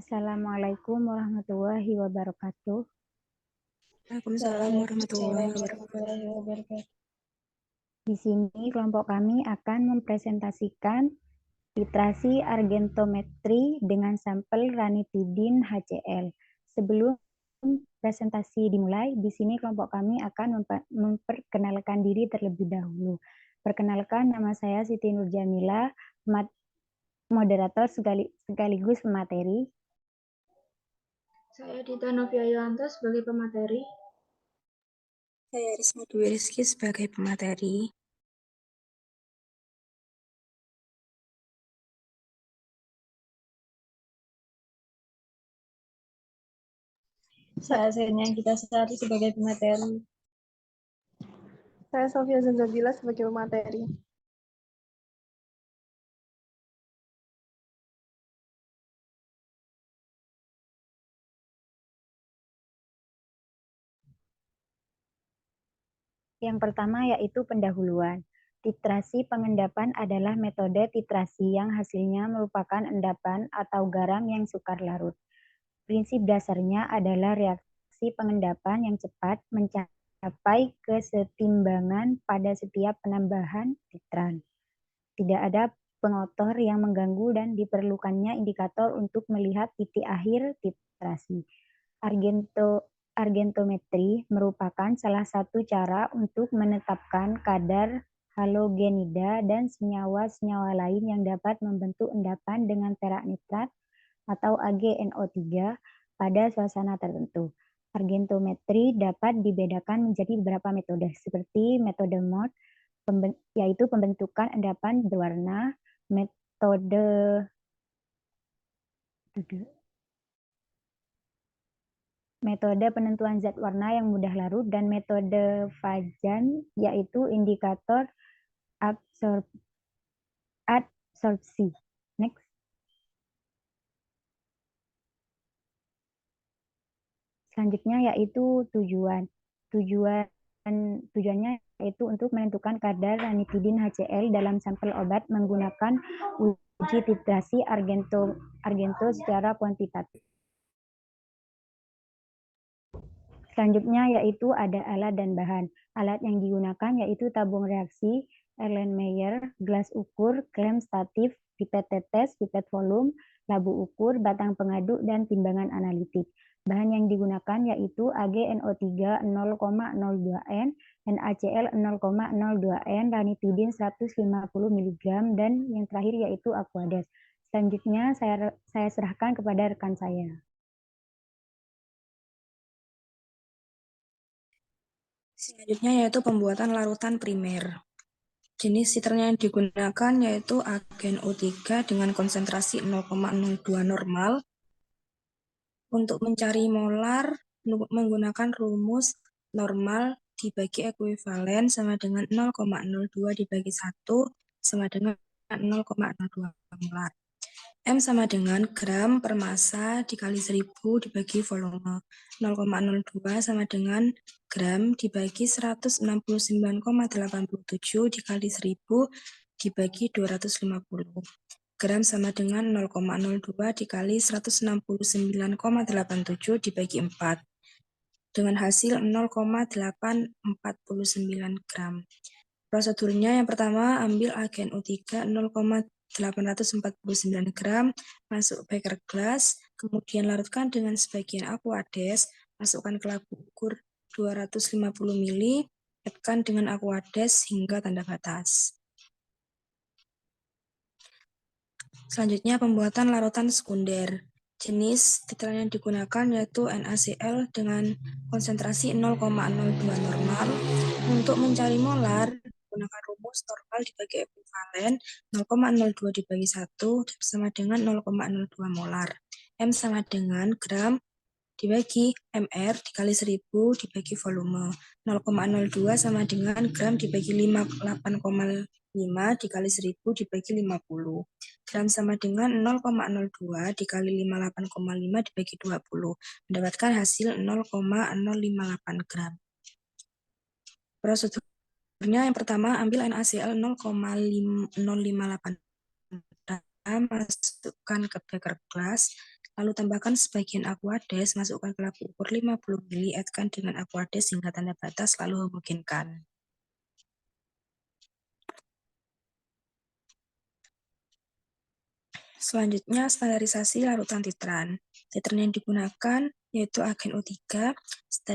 Assalamualaikum warahmatullahi wabarakatuh. Waalaikumsalam warahmatullahi wabarakatuh. Di sini kelompok kami akan mempresentasikan titrasi argentometri dengan sampel ranitidin HCl. Sebelum presentasi dimulai, di sini kelompok kami akan memperkenalkan diri terlebih dahulu. Perkenalkan, nama saya Siti Nurjamila, moderator sekaligus pemateri. Saya Dita Novia Yuwanto sebagai pemateri. Saya Risma Dwi Rizky sebagai pemateri. Saya Senya Gita Sari sebagai pemateri. Saya Sofia Zanzabila sebagai pemateri. Yang pertama yaitu pendahuluan. Titrasi pengendapan adalah metode titrasi yang hasilnya merupakan endapan atau garam yang sukar larut. Prinsip dasarnya adalah reaksi pengendapan yang cepat mencapai kesetimbangan pada setiap penambahan titran. Tidak ada pengotor yang mengganggu dan diperlukannya indikator untuk melihat titik akhir titrasi. Argentometri merupakan salah satu cara untuk menetapkan kadar halogenida dan senyawa-senyawa lain yang dapat membentuk endapan dengan perak nitrat atau AgNO3 pada suasana tertentu. Argentometri dapat dibedakan menjadi beberapa metode, seperti metode MOD, yaitu pembentukan endapan berwarna, metode penentuan zat warna yang mudah larut, dan metode Fajan, yaitu indikator adsorpsi. Next. Selanjutnya yaitu tujuannya yaitu untuk menentukan kadar ranitidin HCl dalam sampel obat menggunakan uji titrasi argento secara kuantitatif. Selanjutnya yaitu ada alat dan bahan. Alat yang digunakan yaitu tabung reaksi, Erlenmeyer, gelas ukur, klem statif, pipet tetes, pipet volume, labu ukur, batang pengaduk, dan timbangan analitik. Bahan yang digunakan yaitu AgNO3 0,02N, NaCl 0,02N, ranitidin 150 mg, dan yang terakhir yaitu Aquades. Selanjutnya saya serahkan kepada rekan saya. Selanjutnya yaitu pembuatan larutan primer. Jenis titernya yang digunakan yaitu AgNO3 dengan konsentrasi 0,02 normal. Untuk mencari molar menggunakan rumus normal dibagi ekuivalen sama dengan 0,02 dibagi 1 sama dengan 0,02 molar. M sama dengan gram per massa dikali 1000 dibagi volume. 0,02 sama dengan gram dibagi 169,87 dikali 1000 dibagi 250. Gram sama dengan 0,02 dikali 169,87 dibagi 4. Dengan hasil 0,849 gram. Prosedurnya yang pertama, ambil AgNO3 0,849 gram, masuk beker gelas, kemudian larutkan dengan sebagian Aquades, masukkan ke labu ukur 250 ml, tekan dengan Aquades hingga tanda batas. Selanjutnya pembuatan larutan sekunder. Jenis titran yang digunakan yaitu NaCl dengan konsentrasi 0,02 normal. Untuk mencari molar, menggunakan rumus normal dibagi ekuivalen 0,02 dibagi 1 sama dengan 0,02 molar. M sama dengan gram dibagi mr dikali 1000 dibagi volume. 0,02 sama dengan gram dibagi 58,5 dikali 1000 dibagi 50. Gram sama dengan 0,02 dikali 58,5 dibagi 20. Mendapatkan hasil 0,058 gram. Prosedurnya yang pertama, ambil NaCl 0,058 gram, masukkan ke beker gelas, Lalu tambahkan sebagian Aquades, masukkan ke labu ukur 50 ml, add-kan dengan Aquades hingga tanda batas, lalu homogenkan. Selanjutnya, standarisasi larutan titran. Titran yang digunakan yaitu agen O3,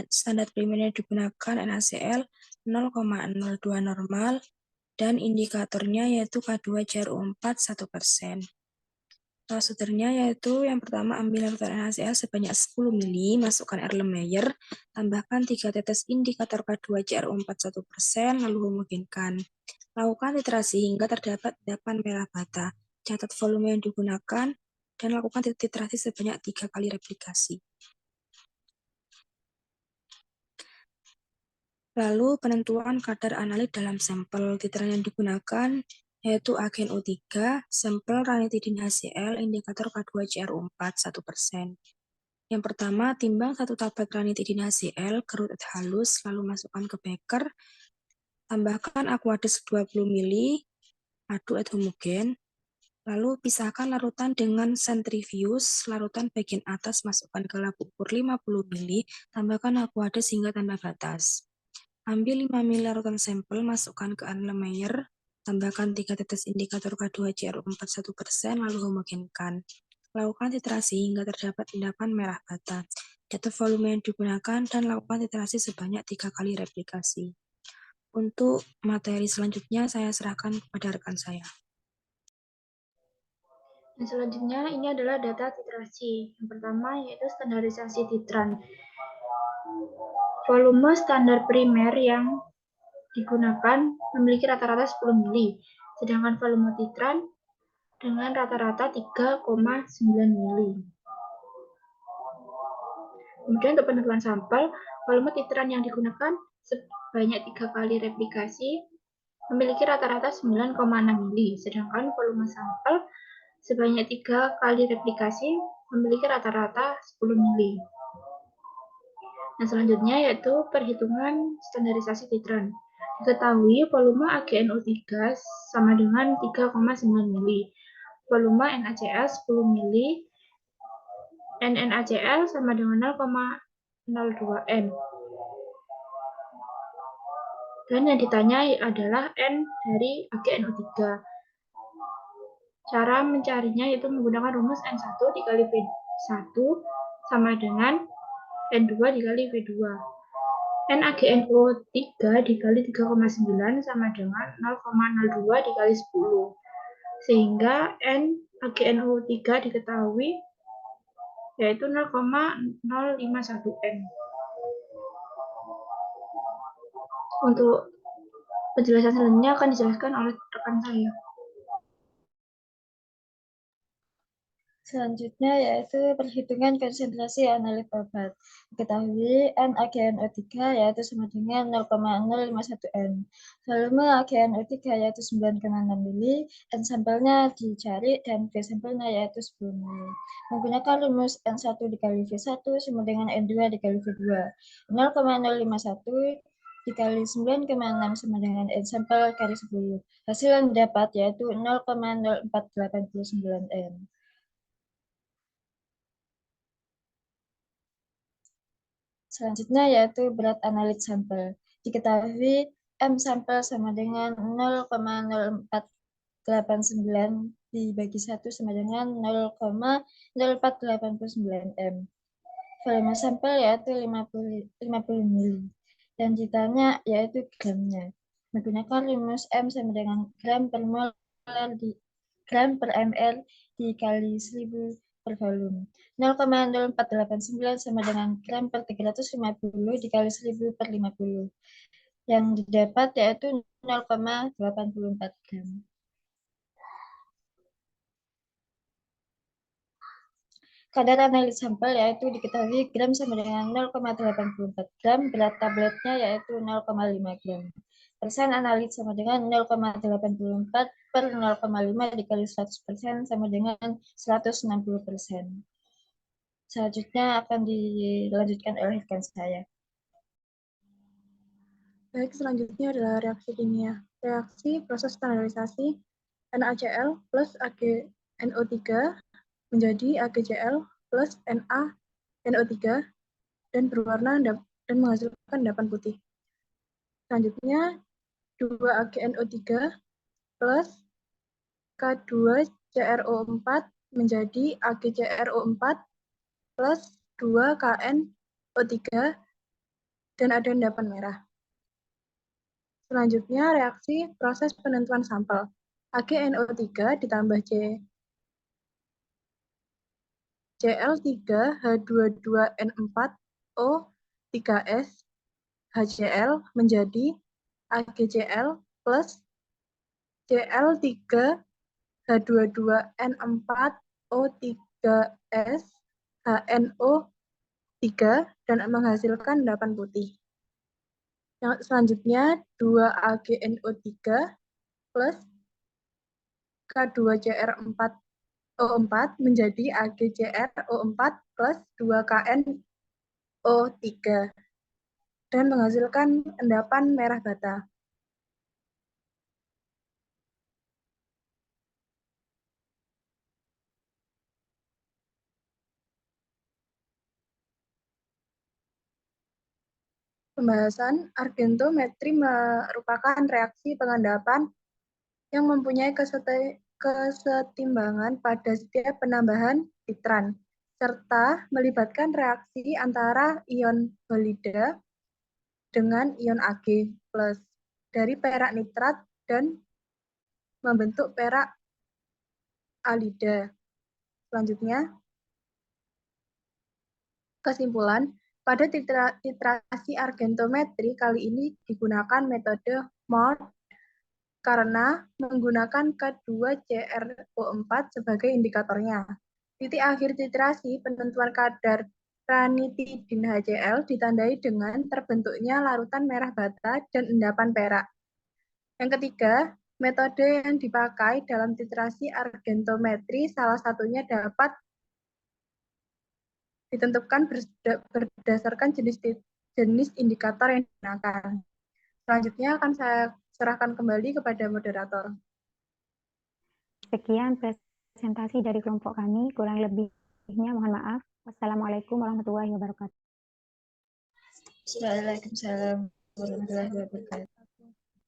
standar primer yang digunakan NaCl 0,02 normal, dan indikatornya yaitu K2CrO4 1%. Prosedurnya yaitu yang pertama, ambil larutan NaCl sebanyak 10 ml, masukkan Erlenmeyer, tambahkan 3 tetes indikator K2CrO4 1%, lalu homogenkan. Lakukan titrasi hingga terdapat endapan merah bata. Catat volume yang digunakan, dan lakukan titrasi sebanyak 3 kali replikasi. Lalu penentuan kadar analit dalam sampel. Titran yang digunakan yaitu agen O3, sampel ranitidin HCl, indikator K2CrO4 1%. Yang pertama, timbang 1 tablet ranitidin HCl, kerut halus, lalu masukkan ke beker, tambahkan Aquades 20 ml, aduk homogen, lalu pisahkan larutan dengan sentrifuge, larutan bagian atas masukkan ke labu ukur 50 ml, tambahkan Aquades hingga tanda batas. Ambil 5 ml larutan sampel, masukkan ke Erlenmeyer, tambahkan 3 tetes indikator K2CrO4 1%, lalu homogenkan. Lakukan titrasi hingga terdapat endapan merah bata. Catat volume yang digunakan dan lakukan titrasi sebanyak 3 kali replikasi. Untuk materi selanjutnya saya serahkan kepada rekan saya. Dan selanjutnya ini adalah data titrasi. Yang pertama yaitu standarisasi titran. Volume standar primer yang digunakan memiliki rata-rata 10 ml, sedangkan volume titran dengan rata-rata 3,9 ml. Kemudian untuk penentuan sampel, volume titran yang digunakan sebanyak 3 kali replikasi memiliki rata-rata 9,6 ml, sedangkan volume sampel sebanyak 3 kali replikasi memiliki rata-rata 10 ml. Nah, selanjutnya yaitu perhitungan standarisasi titran. Diketahui volume AgNO3 sama dengan 3,9 ml, volume NaCl 10 ml, NaCl sama dengan 0,02 N. Dan yang ditanya adalah N dari AgNO3. Cara mencarinya yaitu menggunakan rumus N1 dikali V1 sama dengan N2 dikali V2. NaGNO3 dikali 3,9 sama dengan 0,02 dikali 10. Sehingga NaGNO3 diketahui yaitu 0,051 N. Untuk penjelasan selanjutnya akan dijelaskan oleh rekan saya. Selanjutnya yaitu perhitungan konsentrasi analit obat. Diketahui NaGNO3 yaitu sama dengan 0,051 N. Volume AgNO3 yaitu 9,6 ml, N sampelnya dicari dan V sampelnya yaitu 10 ml. Menggunakan rumus N1 dikali V1 sama dengan N2 dikali V2. 0,051 dikali 9,6 sama dengan N sampel kali 10. Hasil yang didapat yaitu 0,0489 N. Selanjutnya yaitu berat analit sampel. Diketahui M sampel sama dengan 0,0489 dibagi 1 sama dengan 0,0489 M. Volume sampel yaitu 50 ml. Dan ditanya yaitu gramnya. Menggunakan rumus M sama dengan gram per mol gram per ml dikali 1000 per volume. 0,0489 sama dengan gram per 350 dikali 1000 per 50. Yang didapat yaitu 0,84 gram. Kadar analit sampel yaitu diketahui gram sama dengan 0,84 gram, berat tabletnya yaitu 0,5 gram. Persen analit sama dengan 0,84 per 0,5 dikali 100% sama dengan 160%. Selanjutnya akan dilanjutkan oleh rekan saya. Baik, selanjutnya adalah reaksi kimia. Reaksi proses standarisasi NaCl plus AgNO3 menjadi AgCl plus NaNO3 dan berwarna dan menghasilkan endapan putih. Selanjutnya 2AgNO3 plus K2CrO4 menjadi AgCrO4 plus 2KNO3 dan ada endapan merah. Selanjutnya reaksi proses penentuan sampel. AgNO3 ditambah Cl3H22N4O3S HCl menjadi AgCl plus Cl3H22N4O3S HNO3 dan menghasilkan endapan putih. Yang selanjutnya 2AgNO3 plus K2Cr4O4 menjadi AgCrO4 plus 2KNO3 dan menghasilkan endapan merah bata. Pembahasan argentometri merupakan reaksi pengendapan yang mempunyai kesetimbangan pada setiap penambahan titran, serta melibatkan reaksi antara ion halida dengan ion Ag+ dari perak nitrat dan membentuk perak alida. Selanjutnya, kesimpulan, pada titrasi argentometri kali ini digunakan metode MORT karena menggunakan K2CrO4 sebagai indikatornya. Titik akhir titrasi penentuan kadar ranitidin HCl ditandai dengan terbentuknya larutan merah bata dan endapan perak. Yang ketiga, metode yang dipakai dalam titrasi argentometri salah satunya dapat ditentukan berdasarkan jenis indikator yang digunakan. Selanjutnya akan saya serahkan kembali kepada moderator. Sekian presentasi dari kelompok kami, kurang lebihnya mohon maaf. Wassalamualaikum warahmatullahi wabarakatuh. Waalaikumsalam warahmatullahi wabarakatuh.